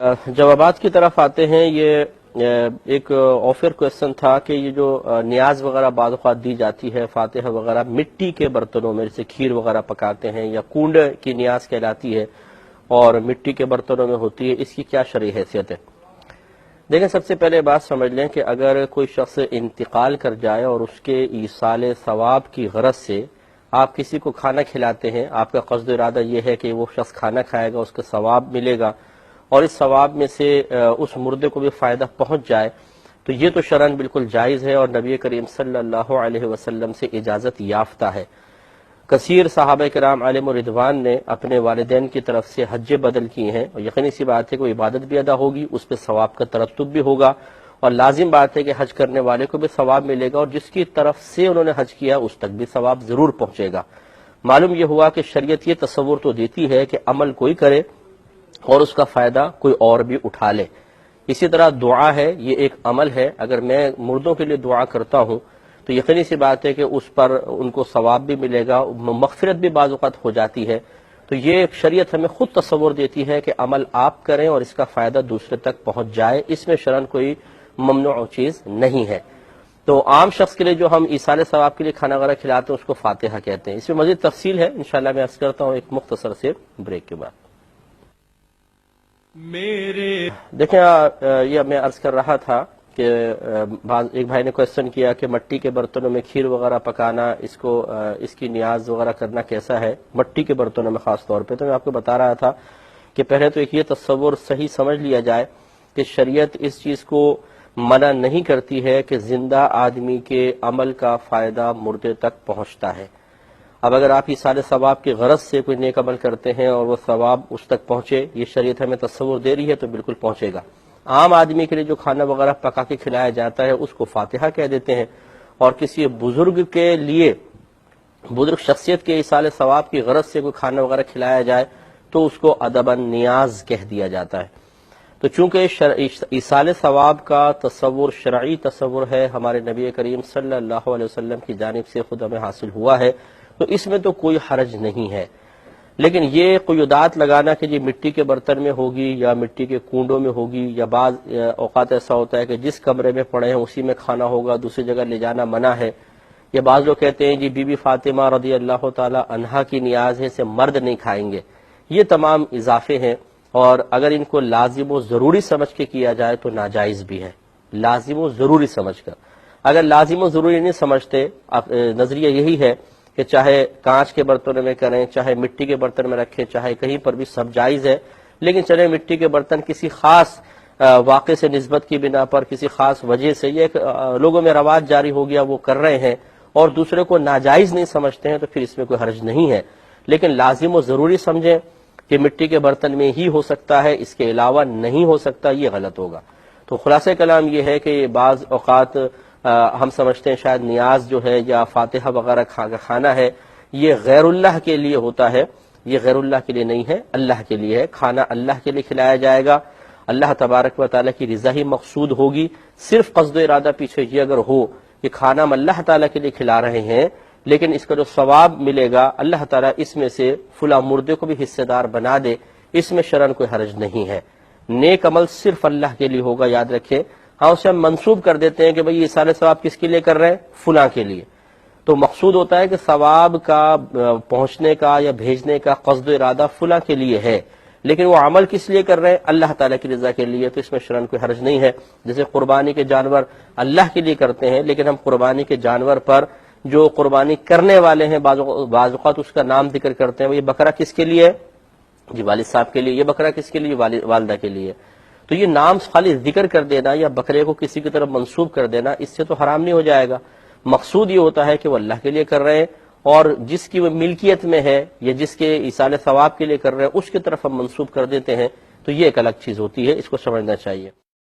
جوابات کی طرف آتے ہیں۔ یہ ایک آفر کویسچن تھا کہ یہ جو نیاز وغیرہ بعض اوقات دی جاتی ہے، فاتحہ وغیرہ مٹی کے برتنوں میں، جیسے کھیر وغیرہ پکاتے ہیں یا کونڈ کی نیاز کہلاتی ہے اور مٹی کے برتنوں میں ہوتی ہے، اس کی کیا شرعی حیثیت ہے؟ دیکھیں، سب سے پہلے بات سمجھ لیں کہ اگر کوئی شخص انتقال کر جائے اور اس کے ایصال ثواب کی غرض سے آپ کسی کو کھانا کھلاتے ہیں، آپ کا قصد ارادہ یہ ہے کہ وہ شخص کھانا کھائے گا، اس کا ثواب ملے گا اور اس ثواب میں سے اس مردے کو بھی فائدہ پہنچ جائے، تو یہ تو شرعاً بالکل جائز ہے اور نبی کریم صلی اللہ علیہ وسلم سے اجازت یافتہ ہے۔ کثیر صحابہ کرام علیہم رضوان نے اپنے والدین کی طرف سے حج بدل کی ہیں، اور یقینی سی بات ہے کہ وہ عبادت بھی ادا ہوگی، اس پہ ثواب کا ترتب بھی ہوگا، اور لازم بات ہے کہ حج کرنے والے کو بھی ثواب ملے گا، اور جس کی طرف سے انہوں نے حج کیا اس تک بھی ثواب ضرور پہنچے گا۔ معلوم یہ ہوا کہ شریعت یہ تصور تو دیتی ہے کہ عمل کوئی کرے اور اس کا فائدہ کوئی اور بھی اٹھا لے۔ اسی طرح دعا ہے، یہ ایک عمل ہے، اگر میں مردوں کے لیے دعا کرتا ہوں تو یقینی سی بات ہے کہ اس پر ان کو ثواب بھی ملے گا، مغفرت بھی بعض اوقات ہو جاتی ہے۔ تو یہ شریعت ہمیں خود تصور دیتی ہے کہ عمل آپ کریں اور اس کا فائدہ دوسرے تک پہنچ جائے، اس میں شرعاً کوئی ممنوع چیز نہیں ہے۔ تو عام شخص کے لیے جو ہم ایصال ثواب کے لیے کھانا وغیرہ کھلاتے ہیں اس کو فاتحہ کہتے ہیں۔ اس میں مزید تفصیل ہے، انشاءاللہ میں عرض کرتا ہوں ایک مختصر سے بریک کے بعد۔ دیکھیں، یہ میں عرض کر رہا تھا کہ ایک بھائی نے کویسچن کیا کہ مٹی کے برتنوں میں کھیر وغیرہ پکانا، اس کی نیاز وغیرہ کرنا کیسا ہے مٹی کے برتنوں میں خاص طور پہ۔ تو میں آپ کو بتا رہا تھا کہ پہلے تو ایک یہ تصور صحیح سمجھ لیا جائے کہ شریعت اس چیز کو منع نہیں کرتی ہے کہ زندہ آدمی کے عمل کا فائدہ مردے تک پہنچتا ہے۔ اب اگر آپ ایصال ثواب کی غرض سے کوئی نیک عمل کرتے ہیں اور وہ ثواب اس تک پہنچے، یہ شریعت ہمیں تصور دے رہی ہے، تو بالکل پہنچے گا۔ عام آدمی کے لیے جو کھانا وغیرہ پکا کے کھلایا جاتا ہے اس کو فاتحہ کہہ دیتے ہیں، اور کسی بزرگ کے لیے، بزرگ شخصیت کے ایصال ثواب کی غرض سے کوئی کھانا وغیرہ کھلایا جائے تو اس کو ادباً نیاز کہہ دیا جاتا ہے۔ تو چونکہ ایصال ثواب کا تصور شرعی تصور ہے، ہمارے نبی کریم صلی اللہ علیہ وسلم کی جانب سے خود ہمیں حاصل ہوا ہے، تو اس میں تو کوئی حرج نہیں ہے۔ لیکن یہ قیودات لگانا کہ یہ مٹی کے برتن میں ہوگی یا مٹی کے کنڈوں میں ہوگی، یا بعض اوقات ایسا ہوتا ہے کہ جس کمرے میں پڑے ہیں اسی میں کھانا ہوگا، دوسری جگہ لے جانا منع ہے، یا بعض لوگ کہتے ہیں جی بی بی فاطمہ رضی اللہ تعالی عنہا کی نیاز ہے، سے مرد نہیں کھائیں گے۔ یہ تمام اضافے ہیں، اور اگر ان کو لازم و ضروری سمجھ کے کیا جائے تو ناجائز بھی ہے، لازم و ضروری سمجھ کر۔ اگر لازم و ضروری نہیں سمجھتے، نظریہ یہی ہے کہ چاہے کانچ کے برتنوں میں کریں، چاہے مٹی کے برتن میں رکھیں، چاہے کہیں پر بھی سب جائز ہے، لیکن چلے مٹی کے برتن کسی خاص واقعے سے نسبت کی بنا پر، کسی خاص وجہ سے، یہ ایک لوگوں میں رواج جاری ہو گیا، وہ کر رہے ہیں اور دوسرے کو ناجائز نہیں سمجھتے ہیں، تو پھر اس میں کوئی حرج نہیں ہے۔ لیکن لازم و ضروری سمجھیں کہ مٹی کے برتن میں ہی ہو سکتا ہے، اس کے علاوہ نہیں ہو سکتا، یہ غلط ہوگا۔ تو خلاصہ کلام یہ ہے کہ بعض اوقات ہم سمجھتے ہیں شاید نیاز جو ہے یا فاتحہ وغیرہ کھانا ہے یہ غیر اللہ کے لیے ہوتا ہے، یہ غیر اللہ کے لیے نہیں ہے، اللہ کے لیے ہے۔ کھانا اللہ کے لیے کھلایا جائے گا، اللہ تبارک و تعالیٰ کی رضا ہی مقصود ہوگی۔ صرف قصد و ارادہ پیچھے یہ اگر ہو کہ کھانا ہم اللہ تعالیٰ کے لیے کھلا رہے ہیں، لیکن اس کا جو ثواب ملے گا اللہ تعالیٰ اس میں سے فلاں مردے کو بھی حصے دار بنا دے، اس میں شرعاً کوئی حرج نہیں ہے۔ نیک عمل صرف اللہ کے لیے ہوگا، یاد رکھیں۔ ہاں، اسے ہم منسوب کر دیتے ہیں کہ بھئی یہ ایصال ثواب کس کے لیے کر رہے ہیں؟ فلاں کے لیے۔ تو مقصود ہوتا ہے کہ ثواب کا پہنچنے کا یا بھیجنے کا قصد و ارادہ فلاں کے لیے ہے، لیکن وہ عمل کس لیے کر رہے ہیں؟ اللہ تعالیٰ کی رضا کے لیے، تو اس میں شرعاً کوئی حرج نہیں ہے۔ جیسے قربانی کے جانور اللہ کے لیے کرتے ہیں، لیکن ہم قربانی کے جانور پر جو قربانی کرنے والے ہیں بعض اوقات اس کا نام ذکر کرتے ہیں، وہ یہ بکرا کس کے لیے ہے؟ جی والد صاحب کے لیے۔ یہ بکرا کس کے لیے؟ والدہ کے لیے۔ تو یہ نام خالی ذکر کر دینا یا بکرے کو کسی کی طرف منسوب کر دینا، اس سے تو حرام نہیں ہو جائے گا۔ مقصود یہ ہوتا ہے کہ وہ اللہ کے لیے کر رہے ہیں، اور جس کی وہ ملکیت میں ہے یا جس کے ایصال ثواب کے لیے کر رہے ہیں اس کی طرف ہم منسوب کر دیتے ہیں، تو یہ ایک الگ چیز ہوتی ہے، اس کو سمجھنا چاہیے۔